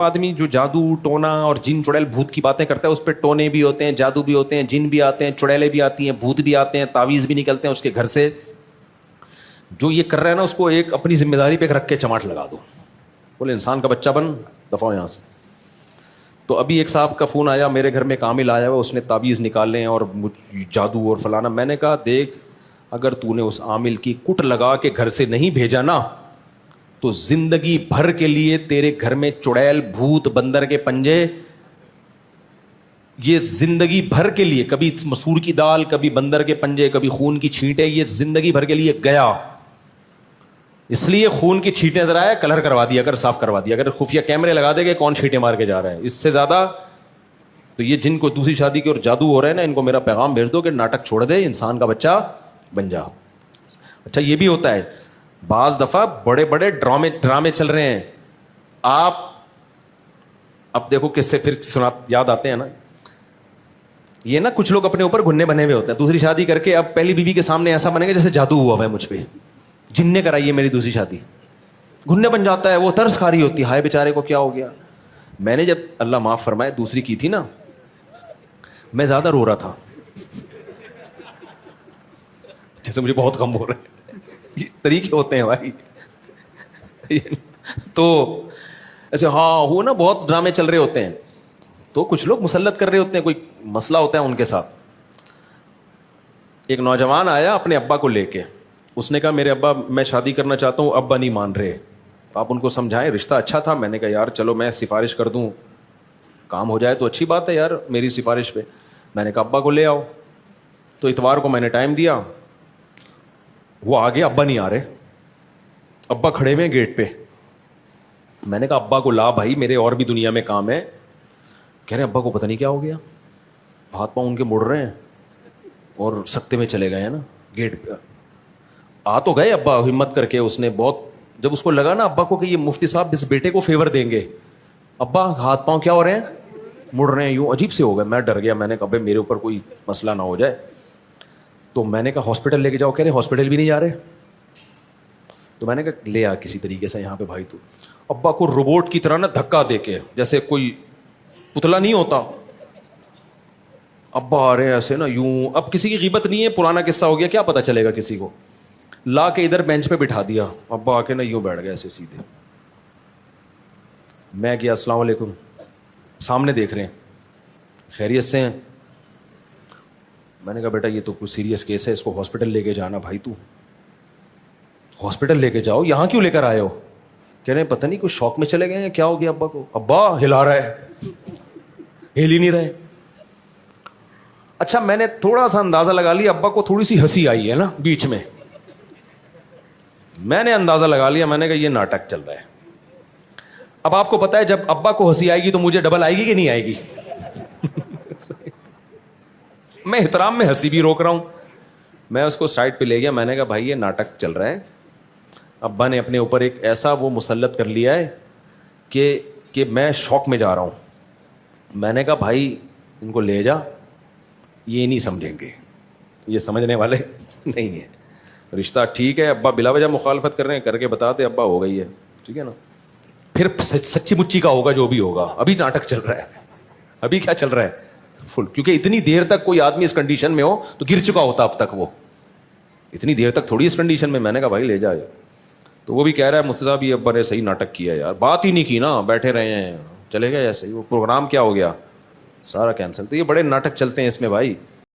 آدمی جو جادو ٹونا اور جن چڑیل بھوت کی باتیں کرتا ہے اس پہ ٹونے بھی ہوتے ہیں, جادو بھی ہوتے ہیں, جن بھی آتے ہیں, چڑیلیں بھی آتی ہیں, بھوت بھی آتے ہیں, تعویذ بھی نکلتے ہیں اس کے گھر سے. جو یہ کر رہا ہے نا اس کو ایک اپنی ذمہ داری پہ رکھ کے چماٹ لگا دو, بولے انسان کا بچہ بن دفعہ ہو یہاں سے. تو ابھی ایک صاحب کا فون آیا, میرے گھر میں ایک عامل آیا ہوا, اس نے تعویذ نکالے اور جادو اور فلانا. میں نے کہا دیکھ اگر تو نے اس عامل کی کٹ لگا کے گھر سے نہیں بھیجا نا تو زندگی بھر کے لیے تیرے گھر میں چڑیل بھوت بندر کے پنجے, یہ زندگی بھر کے لیے, کبھی مسور کی دال, کبھی بندر کے پنجے, کبھی خون کی چھینٹیں, یہ زندگی بھر کے لیے گیا. اس لیے خون کی چھینٹیں ادھر آئے کلر کروا دیا کر, صاف کروا دیا اگر خفیہ کیمرے لگا دے گے کون چھینٹیں مار کے جا رہا ہے. اس سے زیادہ تو یہ جن کو دوسری شادی کے اور جادو ہو رہے ہیں نا, ان کو میرا پیغام بھیج دو کہ ناٹک چھوڑ دے, انسان کا بچہ بن جا. اچھا یہ بھی ہوتا ہے بعض دفعہ بڑے بڑے ڈرامے چل رہے ہیں. آپ اب دیکھو کس سے پھر یاد آتے ہیں نا, یہ نا کچھ لوگ اپنے اوپر گھننے بنے ہوئے ہوتے ہیں, دوسری شادی کر کے اب پہلی بیوی کے سامنے ایسا بنے گا جیسے جادو ہوا ہے مجھ پہ, جن نے کرائی ہے میری دوسری شادی. گھننے بن جاتا ہے, وہ ترس کھا رہی ہوتی ہے, ہائے بیچارے کو کیا ہو گیا. میں نے جب اللہ معاف فرمائے دوسری کی تھی نا, میں زیادہ رو رہا تھا جیسے مجھے بہت غم ہو رہا ہے. یہ طریقے ہوتے ہیں بھائی. تو ایسے ہاں وہ نا بہت ڈرامے چل رہے ہوتے ہیں, تو کچھ لوگ مسلط کر رہے ہوتے ہیں, کوئی مسئلہ ہوتا ہے ان کے ساتھ. ایک نوجوان آیا اپنے ابا کو لے کے, اس نے کہا میرے ابا میں شادی کرنا چاہتا ہوں, ابا نہیں مان رہے, آپ ان کو سمجھائیں. رشتہ اچھا تھا, میں نے کہا یار چلو میں سفارش کر دوں, کام ہو جائے تو اچھی بات ہے یار میری سفارش پہ. میں نے کہا ابا کو لے آؤ. تو اتوار کو میں نے ٹائم دیا, وہ آگے, ابا نہیں آ رہے, ابا کھڑے ہوئے گیٹ پہ. میں نے کہا ابا کو لا بھائی, میرے اور بھی دنیا میں کام ہے. کہہ رہے ابا کو پتہ نہیں کیا ہو گیا, ہاتھ پاؤں ان کے مڑ رہے ہیں اور سکتے میں چلے گئے ہیں نا گیٹ پہ. آ تو گئے ابا ہمت کر کے, اس نے بہت, جب اس کو لگا نا ابا کو کہ یہ مفتی صاحب اس بیٹے کو فیور دیں گے, ابا ہاتھ پاؤں کیا ہو رہے ہیں, مڑ رہے ہیں یوں, عجیب سے ہو گئے. میں ڈر گیا, میں نے کہا بھائی میرے اوپر کوئی مسئلہ نہ ہو جائے. تو میں نے کہا ہاسپٹل لے کے جاؤ. کہہ رہے ہاسپٹل بھی نہیں جا رہے. تو میں نے کہا لے آ کسی طریقے سے یہاں پہ بھائی. تو ابا کو روبوٹ کی طرح نا دھکا دے کے, جیسے کوئی پتلا نہیں ہوتا, ابا آ رہے ہیں ایسے نا یوں. اب کسی کی غیبت نہیں ہے, پرانا قصہ ہو گیا, کیا پتا چلے گا کسی کو. لا کے ادھر بینچ پہ بٹھا دیا, ابا آ کے نا یوں بیٹھ گئے ایسے سیدھے. میں کیا السلام علیکم, سامنے دیکھ رہے ہیں, خیریت سے ہیں. میں نے کہا بیٹا یہ تو کوئی سیریس کیس ہے, اس کو ہاسپٹل لے کے جانا. بھائی تو ہاسپٹل لے کے جاؤ, یہاں کیوں لے کر آئے ہو. کہہ رہے ہیں پتہ نہیں کوئی شوق میں چلے گئے ہیں, کیا ہو گیا ابا کو. ابا ہلا رہا ہے, ہل ہی نہیں رہے. اچھا میں نے تھوڑا سا اندازہ لگا لیا, ابا کو تھوڑی سی ہنسی آئی ہے نا بیچ میں, میں نے اندازہ لگا لیا. میں نے کہا یہ ناٹک چل رہا ہے. اب آپ کو پتا ہے جب ابا کو ہنسی آئے گی تو مجھے ڈبل آئے گی کہ نہیں آئے گی. میں احترام میں ہنسی بھی روک رہا ہوں. میں اس کو سائڈ پہ لے گیا. میں نے کہا بھائی یہ ناٹک چل رہا ہے, ابا نے اپنے اوپر ایک ایسا وہ مسلط کر لیا ہے کہ میں شوق میں جا رہا ہوں. میں نے کہا بھائی ان کو لے جا, یہ نہیں سمجھیں گے, یہ سمجھنے والے نہیں ہیں. رشتہ ٹھیک ہے, ابا بلا وجہ مخالفت کر رہے ہیں, کر کے بتاتے ابا ہو گئی ہے, ٹھیک ہے نا. پھر سچی مچی کا ہوگا جو بھی ہوگا. ابھی ناٹک چل رہا ہے, ابھی کیا چل رہا ہے فل, کیونکہ اتنی دیر تک کوئی آدمی اس کنڈیشن میں ہو تو گر چکا ہوتا اب تک. وہ اتنی دیر تک تھوڑی اس کنڈیشن میں. میں نے کہا بھائی لے جا. تو وہ بھی کہہ رہا ہے مفتی صاحب یہ ابا نے صحیح ناٹک کیا یار, بات ہی نہیں کی نا, بیٹھے رہے ہیں چلے گئے ایسے ہی. وہ پروگرام کیا ہو گیا, سارا کینسل. تو یہ بڑے ناٹک چلتے ہیں اس میں بھائی.